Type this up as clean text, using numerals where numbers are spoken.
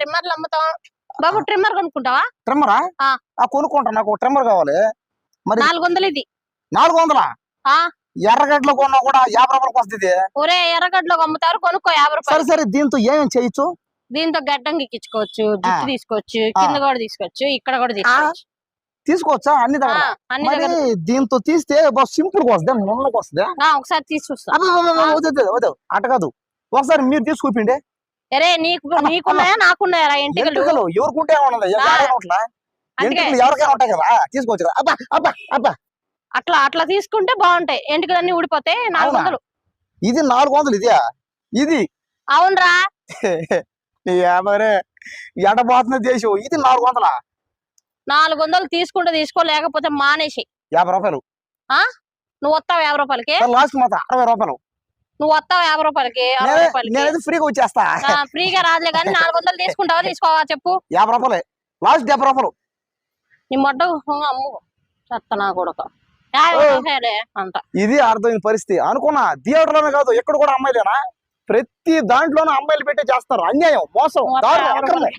ట్రిమ్మర్లు అమ్ముతాం. బాబు ట్రిమ్మర్ కొనుక్కుంటావా? ట్రిమ్మరా? కొనుక్కుంటా, నాకు ట్రిమ్మర్ కావాలి. మరి 400 ఇది. 400? ఎర్రగడ్డలో కొన్నా కూడా 50 రూపాయలకు వస్తుంది. ఒరే ఎర్రగడ్డలో అమ్ముతారు, కొనుక్కో 50 రూపాయలు. సరే దీంతో ఏమేం చేయొచ్చు? దీంతో గడ్డం గిక్కించుకోవచ్చు, జుట్టు తీసుకోవచ్చు, కింద కూడా తీసుకోవచ్చు, ఇక్కడ కూడా తీసుకోవచ్చు. తీసుకోవచ్చా? అన్ని దగ్గర దీంతో తీస్తే సింపుల్ గా వస్తుంది, నున్నకు వస్తుంది. ఒకసారి తీసి చూస్తా. అట కాదు, ఒకసారి మీరు తీసి చూపిండి. అరే నీకున్నాయా నాకున్నాయా ఇంటికి? ఎవరుకుంటే ఎవరికైనా ఉంటాయి కదా, తీసుకోవచ్చు కదా. అబ్బా అబ్బా అబ్బా, అట్లా తీసుకుంటే బాగుంటాయి, ఎంటికలన్నీ ఊడిపోతాయి. 400. ఇది 400? ఇదే ఇది? అవునరా. ఎడబోతున్న దేశం. ఇది 400? 400 తీసుకుంటే తీసుకో, లేకపోతే మానేసి. 50 రూపాయలు. నువ్వు వస్తావు 50 రూపాయలకి? లాస్ట్ మాత్రం 60 రూపాయలు. నువ్వు వస్తావు 50 రూపాయలకి? నేనైతే ఫ్రీగా వచ్చేస్తా. ఫ్రీగా రాదులే కానీ 400 తీసుకుంటావా తీసుకోవా చెప్పు? 50 రూపాయలే లాస్ట్. 70 రూపాయలు నీ మొట్ట అమ్ము చెత్తనా కొడక అంట. ఇది అర్థమైన పరిస్థితి అనుకున్నా. థియేటర్ లోనే కాదు, ఎక్కడ కూడా అమ్మాయిలేనా? ప్రతి దాంట్లోనూ అమ్మాయిలు పెట్టే చేస్తారు. అన్యాయం, మోసం, దారుణం.